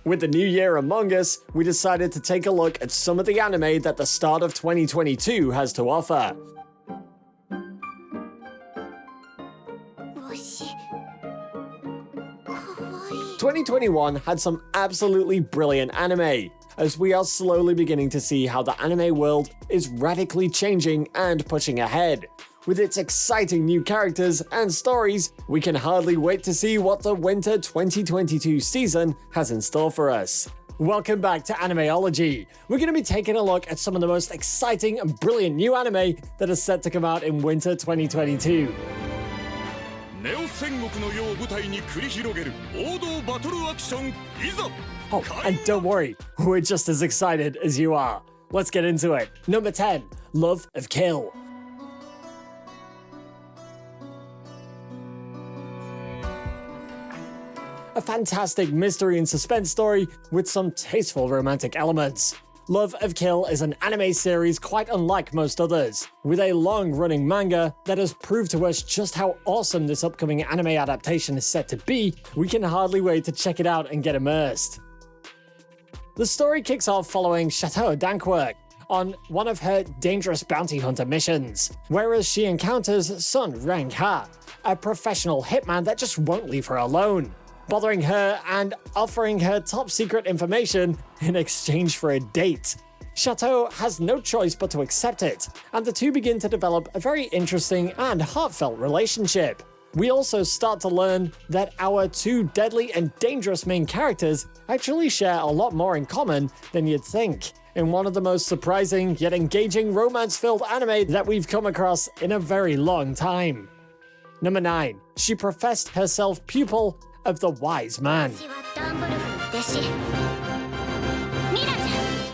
With the new year among us, we decided to take a look at some of the anime that the start of 2022 has to offer. 2021 had some absolutely brilliant anime, as we are slowly beginning to see how the anime world is radically changing and pushing ahead. With its exciting new characters and stories, we can hardly wait to see what the winter 2022 season has in store for us. Welcome back to Animeology. We're going to be taking a look at some of the most exciting and brilliant new anime that are set to come out in winter 2022. Oh, and don't worry, we're just as excited as you are. Let's get into it. Number 10, Love of Kill. A fantastic mystery and suspense story with some tasteful romantic elements. Love of Kill is an anime series quite unlike most others. With a long-running manga that has proved to us just how awesome this upcoming anime adaptation is set to be, we can hardly wait to check it out and get immersed. The story kicks off following Chateau Dankwork on one of her dangerous bounty hunter missions, whereas she encounters Sun Rang-ha, a professional hitman that just won't leave her alone, bothering her and offering her top secret information in exchange for a date. Chateau has no choice but to accept it, and the two begin to develop a very interesting and heartfelt relationship. We also start to learn that our two deadly and dangerous main characters actually share a lot more in common than you'd think, in one of the most surprising yet engaging romance-filled anime that we've come across in a very long time. Number 9. She professed herself Pupil of the Wise Man.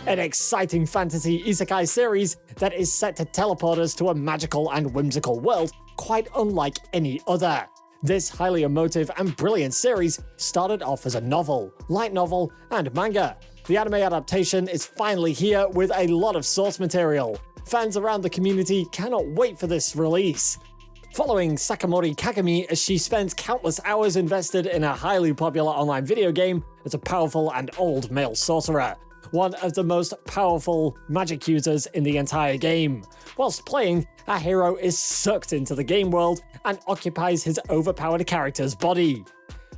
An exciting fantasy isekai series that is set to teleport us to a magical and whimsical world quite unlike any other. This highly emotive and brilliant series started off as a novel, light novel, and manga. The anime adaptation is finally here with a lot of source material. Fans around the community cannot wait for this release. Following Sakamori Kagami as she spends countless hours invested in a highly popular online video game as a powerful and old male sorcerer, one of the most powerful magic users in the entire game. Whilst playing, our hero is sucked into the game world and occupies his overpowered character's body.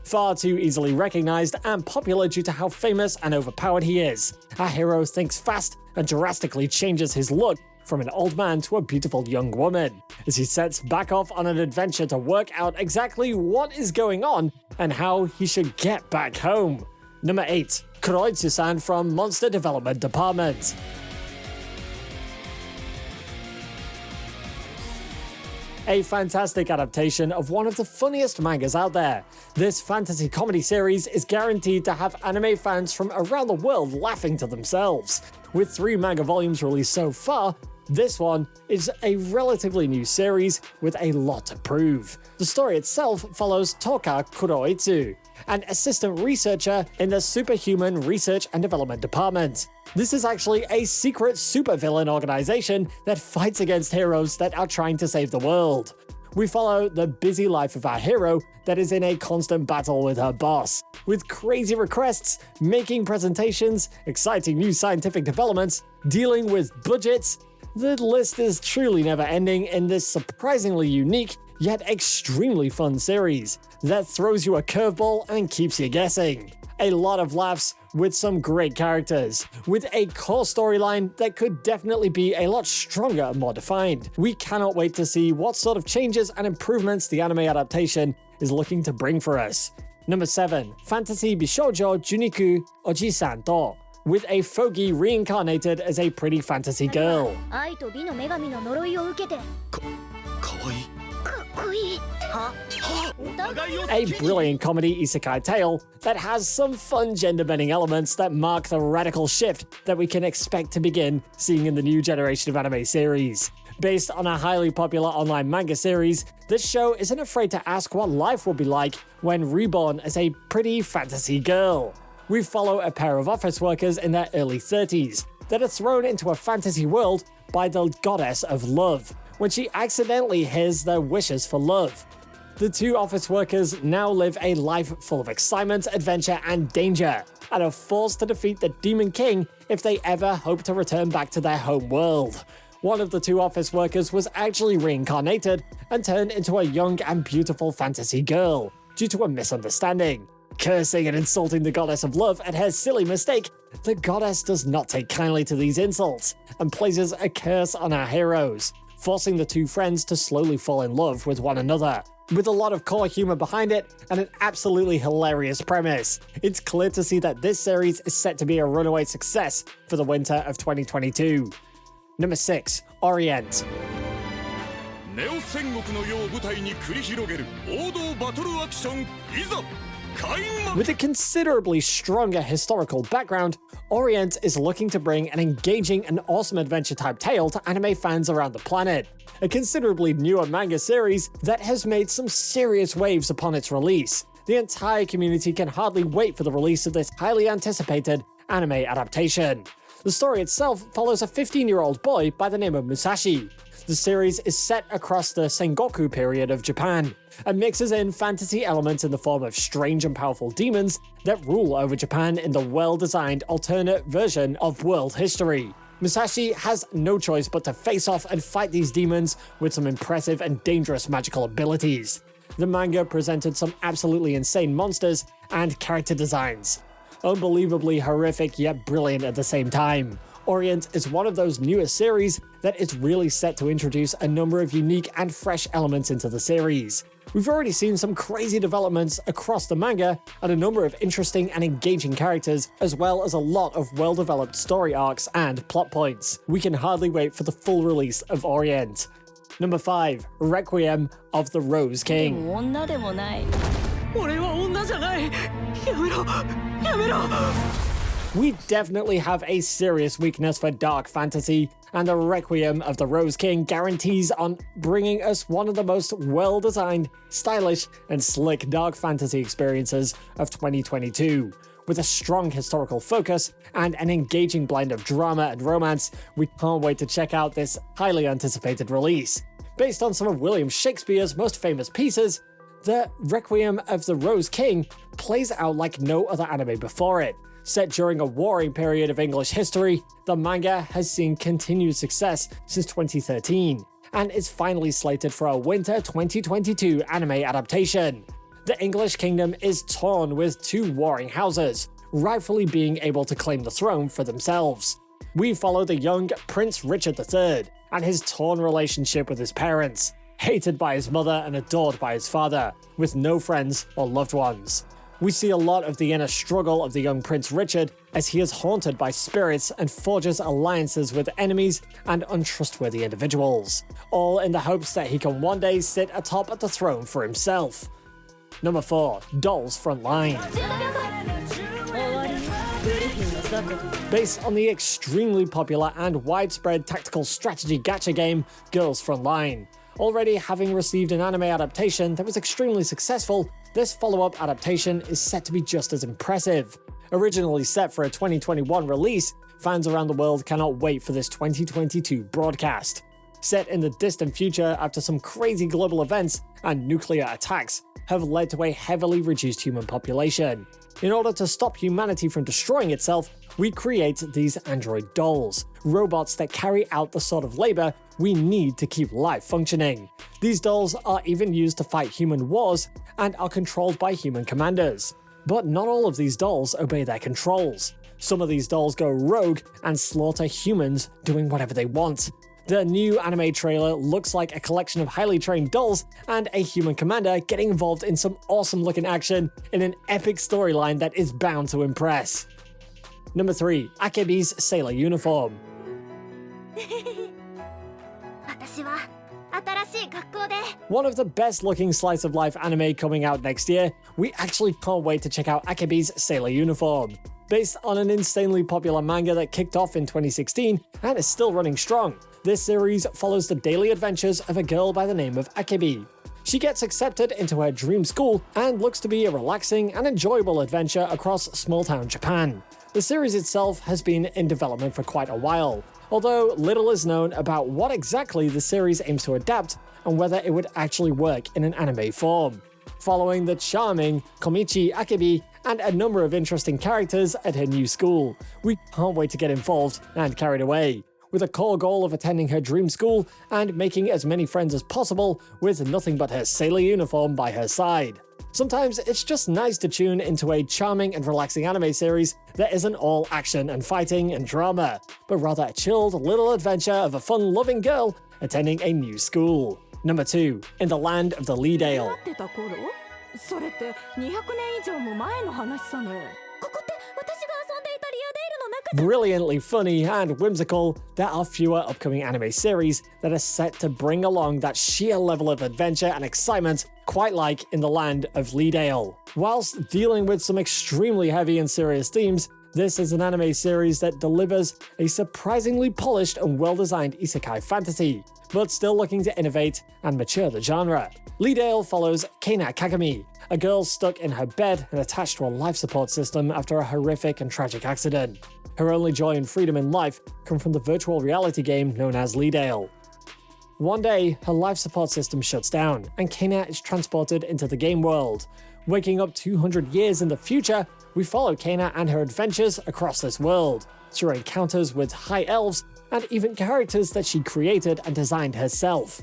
Far too easily recognized and popular due to how famous and overpowered he is, our hero thinks fast and drastically changes his look from an old man to a beautiful young woman, as he sets back off on an adventure to work out exactly what is going on and how he should get back home. Number 8. Kroy Susan from Monster Development Department. A fantastic adaptation of one of the funniest mangas out there. This fantasy comedy series is guaranteed to have anime fans from around the world laughing to themselves. With 3 manga volumes released so far, this one is a relatively new series with a lot to prove. The story itself follows Toka Kuroitsu, an assistant researcher in the Superhuman Research and Development Department. This is actually a secret supervillain organization that fights against heroes that are trying to save the world. We follow the busy life of our hero that is in a constant battle with her boss, with crazy requests, making presentations, exciting new scientific developments, dealing with budgets. The list is truly never ending in this surprisingly unique yet extremely fun series that throws you a curveball and keeps you guessing. A lot of laughs with some great characters, with a core storyline that could definitely be a lot stronger and more defined. We cannot wait to see what sort of changes and improvements the anime adaptation is looking to bring for us. Number 7. Fantasy Bishoujo Juniku Oji-san to, with a Fogi reincarnated as a pretty fantasy girl. A brilliant comedy isekai tale that has some fun gender-bending elements that mark the radical shift that we can expect to begin seeing in the new generation of anime series. Based on a highly popular online manga series, this show isn't afraid to ask what life will be like when reborn as a pretty fantasy girl. We follow a pair of office workers in their early 30s that are thrown into a fantasy world by the goddess of love when she accidentally hears their wishes for love. The two office workers now live a life full of excitement, adventure, and danger, and are forced to defeat the Demon King if they ever hope to return back to their home world. One of the two office workers was actually reincarnated and turned into a young and beautiful fantasy girl due to a misunderstanding. Cursing and insulting the goddess of love at her silly mistake, the goddess does not take kindly to these insults and places a curse on our heroes, forcing the two friends to slowly fall in love with one another. With a lot of core humor behind it and an absolutely hilarious premise, it's clear to see that this series is set to be a runaway success for the winter of 2022. Number 6. Orient. With a considerably stronger historical background, Orient is looking to bring an engaging and awesome adventure-type tale to anime fans around the planet. A considerably newer manga series that has made some serious waves upon its release. The entire community can hardly wait for the release of this highly anticipated anime adaptation. The story itself follows a 15-year-old boy by the name of Musashi. The series is set across the Sengoku period of Japan, and mixes in fantasy elements in the form of strange and powerful demons that rule over Japan in the well-designed alternate version of world history. Musashi has no choice but to face off and fight these demons with some impressive and dangerous magical abilities. The manga presented some absolutely insane monsters and character designs. Unbelievably horrific yet brilliant at the same time. Orient is one of those newest series that is really set to introduce a number of unique and fresh elements into the series. We've already seen some crazy developments across the manga and a number of interesting and engaging characters, as well as a lot of well-developed story arcs and plot points. We can hardly wait for the full release of Orient. Number 5. Requiem of the Rose King. We definitely have a serious weakness for dark fantasy, and the Requiem of the Rose King guarantees on bringing us one of the most well-designed, stylish, and slick dark fantasy experiences of 2022. With a strong historical focus and an engaging blend of drama and romance, we can't wait to check out this highly anticipated release. Based on some of William Shakespeare's most famous pieces, the Requiem of the Rose King plays out like no other anime before it. Set during a warring period of English history, the manga has seen continued success since 2013, and is finally slated for a winter 2022 anime adaptation. The English kingdom is torn with two warring houses, rightfully being able to claim the throne for themselves. We follow the young Prince Richard III, and his torn relationship with his parents, hated by his mother and adored by his father, with no friends or loved ones. We see a lot of the inner struggle of the young Prince Richard as he is haunted by spirits and forges alliances with enemies and untrustworthy individuals, all in the hopes that he can one day sit atop of the throne for himself. Number 4. Dolls Frontline. Based on the extremely popular and widespread tactical strategy gacha game Girls Frontline. Already having received an anime adaptation that was extremely successful, this follow-up adaptation is set to be just as impressive. Originally set for a 2021 release, fans around the world cannot wait for this 2022 broadcast. Set in the distant future after some crazy global events and nuclear attacks have led to a heavily reduced human population. In order to stop humanity from destroying itself, we create these android dolls, robots that carry out the sort of labor we need to keep life functioning. These dolls are even used to fight human wars and are controlled by human commanders. But not all of these dolls obey their controls. Some of these dolls go rogue and slaughter humans doing whatever they want. The new anime trailer looks like a collection of highly trained dolls and a human commander getting involved in some awesome looking action in an epic storyline that is bound to impress. Number 3. Akibis Sailor Uniform. One of the best looking slice of life anime coming out next year, we actually can't wait to check out Akibis Sailor Uniform. Based on an insanely popular manga that kicked off in 2016 and is still running strong, this series follows the daily adventures of a girl by the name of Akibi. She gets accepted into her dream school and looks to be a relaxing and enjoyable adventure across small-town Japan. The series itself has been in development for quite a while, although little is known about what exactly the series aims to adapt and whether it would actually work in an anime form. Following the charming Komichi Akibi and a number of interesting characters at her new school. We can't wait to get involved and carried away, with a core goal of attending her dream school and making as many friends as possible with nothing but her sailor uniform by her side. Sometimes it's just nice to tune into a charming and relaxing anime series that isn't all action and fighting and drama, but rather a chilled little adventure of a fun-loving girl attending a new school. Number 2. In the Land of the Lyndale. それって200年以上も前の話さね。ここって私が遊んでいたリアデイルの中で。 Brilliantly funny and whimsical, there are fewer upcoming anime series that are set to bring along that sheer level of adventure and excitement, quite like in the Land of Lyndale. Whilst dealing with some extremely heavy and serious themes, this is an anime series that delivers a surprisingly polished and well-designed isekai fantasy, but still looking to innovate and mature the genre. Lyndale follows Keina Kagami, a girl stuck in her bed and attached to a life support system after a horrific and tragic accident. Her only joy and freedom in life come from the virtual reality game known as Lyndale. One day, her life support system shuts down, and Keina is transported into the game world. Waking up 200 years in the future, we follow Keina and her adventures across this world, through encounters with high elves and even characters that she created and designed herself.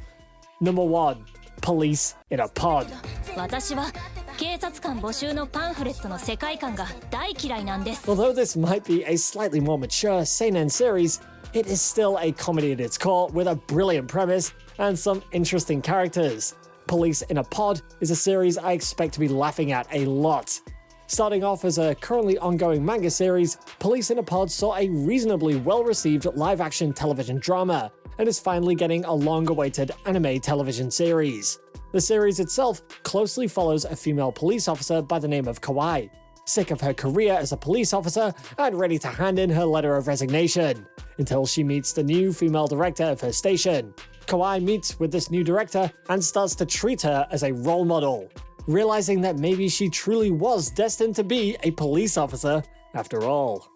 Number 1. Police in a Pod. 私は警察官募集のパンフレットの世界観が大嫌いなんです。 Although this might be a slightly more mature seinen series, it is still a comedy at its core with a brilliant premise and some interesting characters. Police in a Pod is a series I expect to be laughing at a lot. Starting off as a currently ongoing manga series, Police in a Pod saw a reasonably well-received live-action television drama, and is finally getting a long-awaited anime television series. The series itself closely follows a female police officer by the name of Kawaii, sick of her career as a police officer and ready to hand in her letter of resignation, until she meets the new female director of her station. Kawaii meets with this new director and starts to treat her as a role model, realizing that maybe she truly was destined to be a police officer after all.